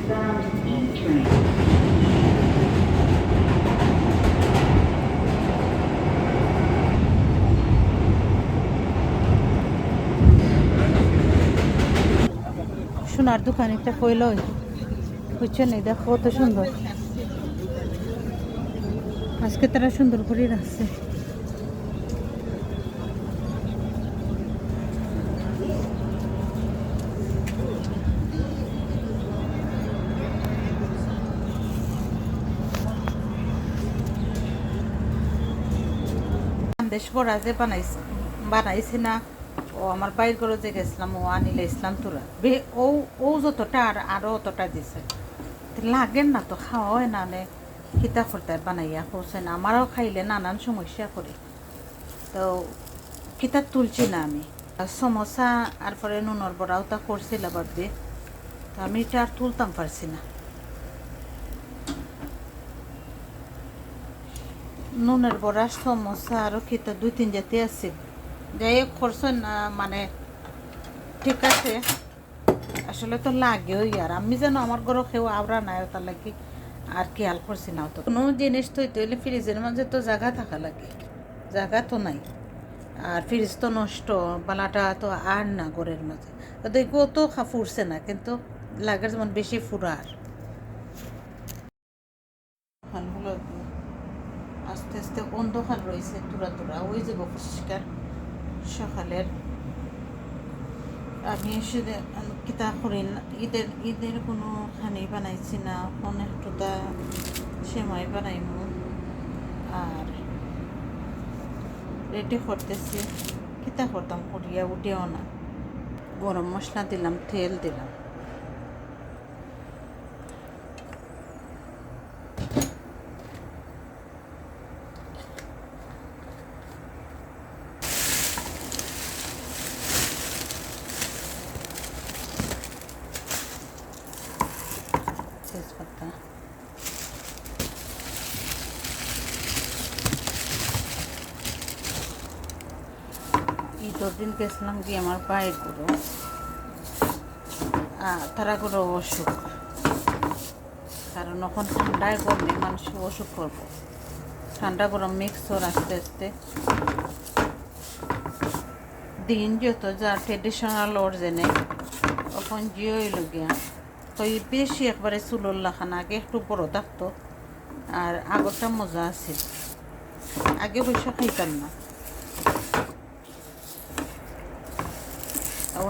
Bound E train. সোনার দোকান একটা কইল বুঝছেন এই দেখো কত সুন্দর আজকে তারা সুন্দর করে রাখছে দেশ পড়া যে বানাইছি না ও আমার বাইর করে যে গেছিলাম ও আনিলে ইসলাম তোরা ও ও যতটা আর আরও অতটা দিছে লাগেন না তো খাওয়া হয় না নে খিতা খরতায় বানাইয়া করছেন আমারও খাইলে নানান সমস্যা করে তো কিতা তুলছি না আমি সমোসা আর পরে নুনর বড়াও তা করছিল আবার দিয়ে তো আমি এটা আর তুলতাম পারছি না নুনের বড়া সমোসা আরও কিতা 2-3 জাতি আছে যাই হোক করছেন না মানে ঠিক আছে আসলে তো লাগেও আর আমি যেন আমার ঘরে খেয়েও আওড়া নাই তার লাগে আর খেয়াল করছি না তো কোনো জিনিস তৈরি হইলে ফ্রিজের মাঝে তো জায়গা থাকা লাগে জায়গা তো নাই আর ফ্রিজ তো নষ্ট বালাটা তো আর না ঘরের মাঝে তো দেখবো তো ফুরছে না কিন্তু লাগার যেমন বেশি ফুরার খানগুলো আস্তে আস্তে অন্ধকার রয়েছে তুরা তুরা ওই যাব পরিষ্কার সকালের আমি এসে কিতা করি না ঈদের কোনো খানি বানাইছি না অনেকটা সেমাই বানাইমু আর রেডি করতেছি কিতা করতাম করিয়া উঠেও না গরম মশলা দিলাম তেল দিলাম তেজপাতা ঈদের দিন গেছিলাম গিয়ে আমার পায়ের গুঁড়ো তারা গুঁড়ো অসুখ কারণ এখন ঠান্ডায় গরমে মানুষ অসুখ করবো ঠান্ডা গরম মিক্স ওর আস্তে আস্তে দিন যত যা ট্রেডিশনাল ওর জেনে এখন জিও হইল গিয়া তো বেশি একবারে চুলোল্লা খানা আগে একটু বড় থাকতো আর আগরটা মজা আছে আগে বসে খাইতাম না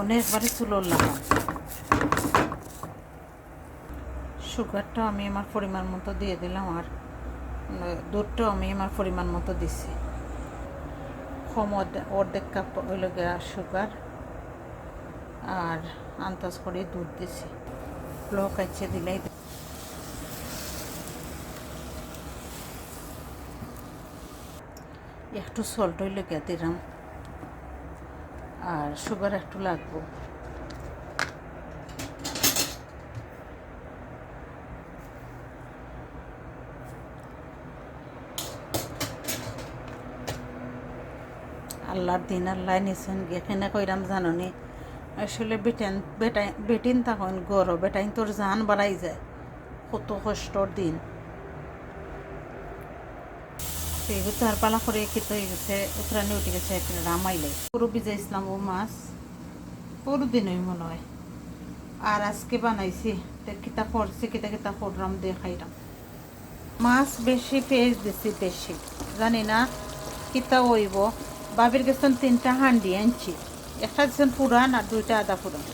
অনেক একবারে চুলোল্লা খান সুগারটা আমি আমার পরিমাণ মতো দিয়ে দিলাম আর দুধটাও আমি আমার পরিমাণ মতো দিছি কম অর্ধেক কাপ হইল গিয়া সুগার আর আন্দাজ করে দুধ দিছি লো কাছে দিলেই একটু সল্ট হইল গিয়া দিলাম আর সুগার একটু লাগবো আল্লাহর দিন আল্লাহ নিছেন এখানে কইরাম জাননি আসলে বেটিন তখন গরো বেটাইন তোর জান বাড়াই যায় কত কষ্টর দিন সেইগুলো তার পালা করে খেতে হয়ে গেছে উত্তরানি উঠে গেছে একটা রামাইলে পুরো ভিজাইছিলাম ও মাছ পুরো দিনই মনে হয় আর আজকে বানাইছি কিতা করছি কিতা কিতা করলাম দিয়ে খাইলাম মাছ বেশি পেঁয়াজ দিছি বেশি জানি না কিতা হইব বাবির গেছেন 3টা হান্ডি আনছি একটা দিচ্ছেন পুরান আর 2টা আদা পুরান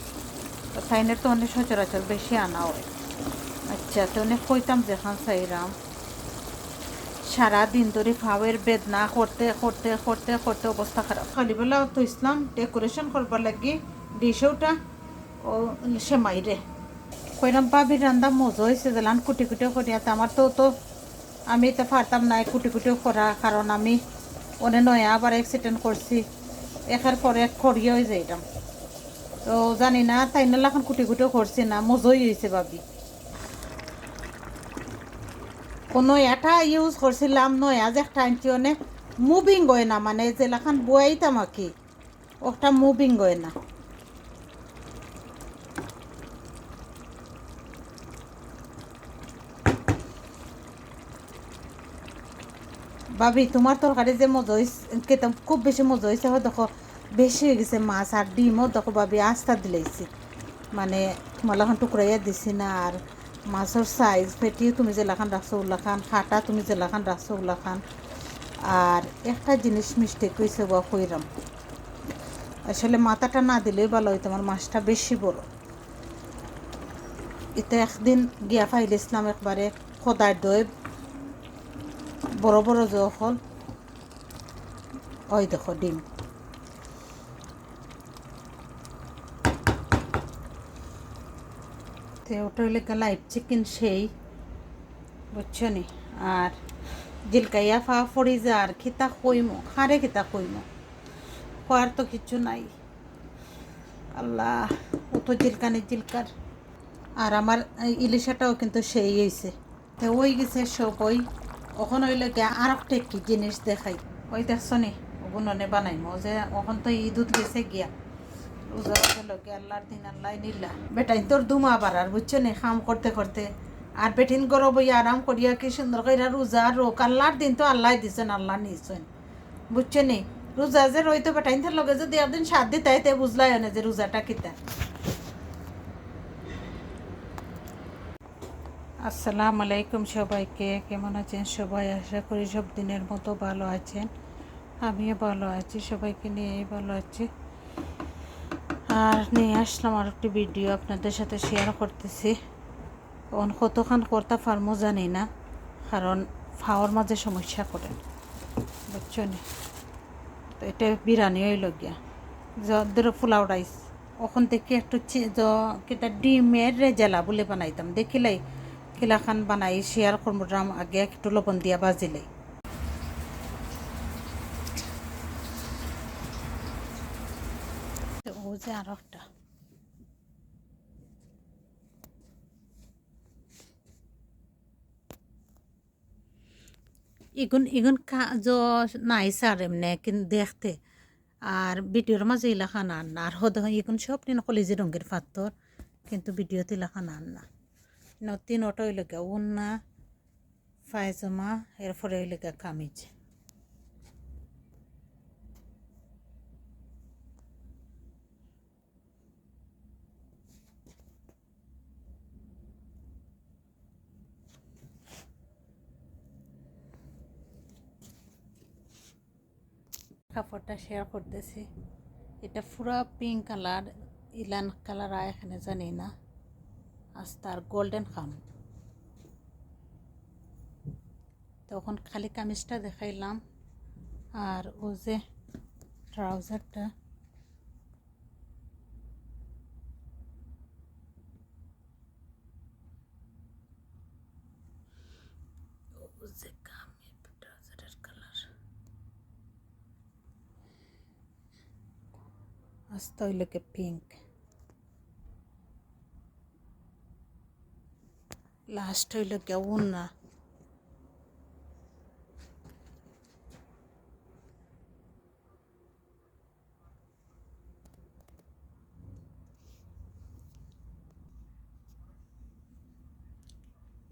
তো সাইনের তো অনেক সচরাচর বেশি আনা হয় আচ্ছা তো অনেক কইতাম যেখান চাইরাম সারাদিন ধরে ফাওয়ের বেদনা করতে করতে করতে করতে অবস্থা খারাপ খালিবেলা তো ইসলাম ডেকোরেশন করবার লাগি ডিশওটা ও সেমাইরে কইরাম বাবির রান্দা মজা হয়েছে দিলাম কুটি কুটি করিয়া আমার তো আমি তো পারতাম না কুটি কুটিও করা কারণ আমি অনেক নয় আবার অ্যাক্সিডেন্ট করছি একার পরে করিয়ে হয়ে যাইতাম তো জানি না তাই না এখন কুটি কুটিও করছি না মজই হয়েছে ভাবি কোনো এটা ইউজ করছিলাম নয় আজ একটা আনছি অনেক মুভিং হয় না মানে যেলাখান বয়াইতাম আর কি ওটা মুভিং হয় না ভাবি তোমার তরকারি যে মজা হয়েছে খেতাম খুব বেশি মজা হয়েছে দেখো বেশি হয়ে গেছে মাছ আর ডিমও দেখো ভাবি আস্তা দিলাইছি মানে তোমার লাখান টুকরাইয়া দিছি না আর মাছের সাইজ ফেটিও তুমি যে লাখান রাখছো উল্লাখান খাটা তুমি যে লাখান রাখছো উল্লাখান আর একটা জিনিস মিস্টেক হয়েছে বা কইরাম আসলে মাথাটা না দিলেই ভালো হইতো আমার মাছটা বেশি বড় এতে একদিন গিয়া ফাইলেছিলাম একবারে খোদার দই বড় বড় যখন ওই দেখো ডিম ওটা হইলে লাইভ চিকেন সেই বুঝছো নি আর জিলকাইয়া ফা ফড়ি যা আর খিতা কইমো খারে খিতা কইমো খোয়ার তো কিছু নাই আল্লাহ ও তো জিলকানি জিলকার আর আমার ইলিশাটাও কিন্তু সেই হয়েছে তো ওই গেছে সব ওই ওখানে হইলে গিয়া আর একটা কি জিনিস দেখাই ওই দেখছো নি ওগুনে বানাইমো যে ওখান তো ঈদুত গেছে গিয়া রোজা হলো গিয়া আল্লাহর দিন আল্লাহ নিল্লা বেটাই তোর দুমা বাড়ার বুঝছো নি কাম করতে করতে আর বেটিন গরো বইয়া আরাম করিয়া কি সুন্দর করে রোজা রোক আল্লাহর দিন তো আল্লাহ দিছেন আল্লাহ নিছেন বুঝছো নি রোজা যে রইতো বেটাইন তার লগে যদি একদিন 7 দিন তাইতে বুঝলাই না যে রোজাটা কিতা। আসসালামু আলাইকুম সবাইকে, কেমন আছেন সবাই? আশা করি সব দিনের মতো ভালো আছেন, আমিও ভালো আছি, সবাইকে নিয়েই ভালো আছি। আর নিয়ে আসলাম আর একটি ভিডিও আপনাদের সাথে শেয়ার করতেছি। কতক্ষণ করতে পারমো জানি না, কারণ ফাওয়ার মাঝে সমস্যা করেন বুঝছো নি। তো এটা বিরিয়ানি হইল গিয়া যাদের পোলাও রাইস ওখান থেকে একটু কেটা ডিমের রেজালা বলে বানাইতাম দেখিলাই কিলাখান বানাই শেয়ার করলাম আগে একটু লবণ দিয়া বাজিলাই। ও যে আর একটা ইগুন ইগুন নাই স্যার এমনি কিন্তু দেখতে আর ভিডিওর মাঝে এলাকা না না আর হদ ইগুন সব দিন কলিজি রঙের পাথর কিন্তু ভিডিওতে এলাকা না না তিন অটো এলাকা উন্না পায়জামা এরপরে এলাকা কামিজ। কাপড়টা শেয়ার করতেছি, এটা পুরা পিঙ্ক কালার, ইলান কালার এখানে জানি না, আস্তার গোল্ডেন খাম। তখন খালি কামিজটা দেখাইলাম আর ও যে ট্রাউজারটা ট্রাউজারের কালার আস্তা হইলকে পিঙ্ক, লাস্ট হইল কে উন্না।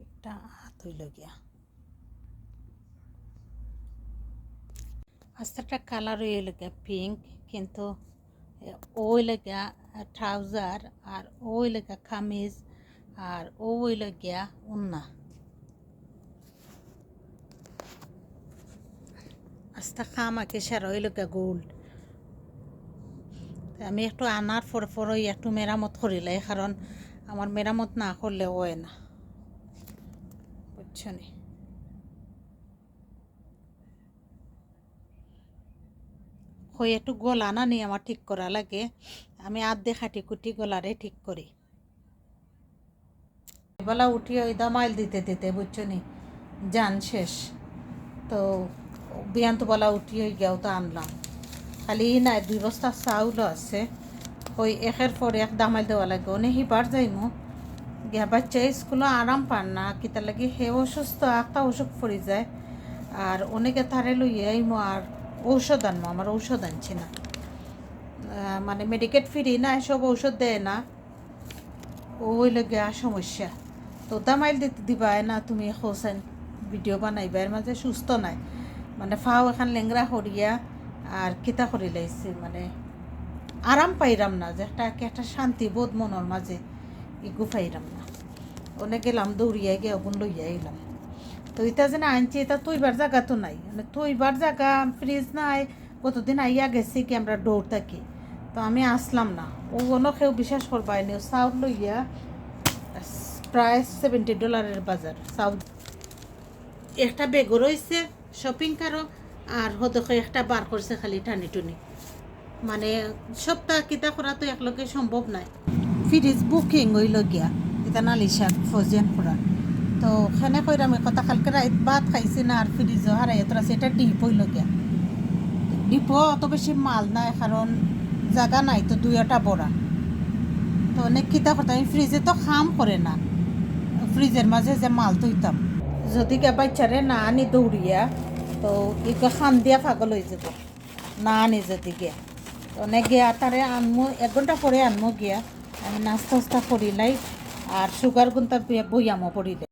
একটা হাত হইল গিয়া আস্তাটা কালার হইল গিয়া পিঙ্ক, কিন্তু ওই লেগা ট্রাউজার আর ওই লেগা কামিজ আর ওই লেগিয়া উন্না। আস্তা খামাকে সারা ওই লেগা গোল্ড। আমি একটু আনার পরে একটু মেরামত করিলাই, কারণ আমার মেরামত না করলে হয় না বুঝছো নি। হয়ে একটু গলা না নিয়ে আমার ঠিক করা লাগে, আমি আধে খাটি কুটি গলারে ঠিক করি। বেলা উঠি ওই দামাইল দিতে দিতে বুঝছো নি জান শেষ, তো বিয়ান্ত বেলা উঠি হয়ে গিয়াও তো আনলাম, খালি নাই 2 বস্তা চাউলও আছে, ওই একের পর এক দামাইল দেওয়া লাগে। অনেক হিবার যাইমো গিয়া বাচ্চা স্কুলে আরাম পান না কিতার লাগে, হে অসুস্থ একটা অসুখ পড়ে যায় আর অনেকে তারে লইয়ে আইমো আর ঔষধ আনবো, আমার ঔষধ আনছি না, মানে মেডিকেট ফ্রি না, সব ঔষধ দেয় না, ওই লগে সমস্যা। তো দামাইল দিতে দিবাই না তুমি হোসেন ভিডিও বানাইবা, এর মাঝে সুস্থ নাই, মানে ফাও এখান লেংরা করিয়া আর কিতা করি লাইছে মানে আরাম পাইরাম না, যে একটা শান্তি বোধ মনের মাঝে ইগু পাইরাম না। অনেক গেলাম দৌড়িয়া গিয়ে ওগুন লইয়া এলাম। তো এটা যেন আনছি, এটা তৈবার জায়গা তো নাই, মানে তৈবার জায়গা ফ্রিজ নাই। কতদিন আইয়া গেছি কি আমরা দৌড় থাকি, তো আমি আসলাম না। ও কোনো কেউ বিশ্বাস করবাই নি, চাউল লইয়া প্রায় $70 বাজার চাউল। একটা বেগও রয়েছে শপিং কারো, আর হদকে একটা বার করছে খালি টানি টুনি। মানে সপ্তাহ কিতা করা তো একলগে সম্ভব নাই। ফ্রিজ বুকিং হইল গিয়া এটা নালিশার ফজেন করা। তো সেনে কইরাম কথা, কালকে রাত ভাত খাইছি না, আর ফ্রিজও হারাই তোরা সেটা ডিপ হইল গিয়া। ডিপও অত বেশি মাল নাই, কারণ জায়গা নাই তো, দুইটা বড়া। তো অনেক কিতা কথা, আমি ফ্রিজে তো খাম করে না, ফ্রিজের মাঝে যে মাল তৈতাম। যদি কে বাচ্চারে না আনি দৌড়িয়া, তো ইকে খান দিয়া পাগল হয়ে যাব না আনি যদি গিয়া। অনেক গিয়া তারে আনমো, 1 ঘন্টা পরে আনমো গিয়া। আমি নাস্তা টাস্তা করিলাই, আর সুগার গুনতা বইয়ামো পড়িলে।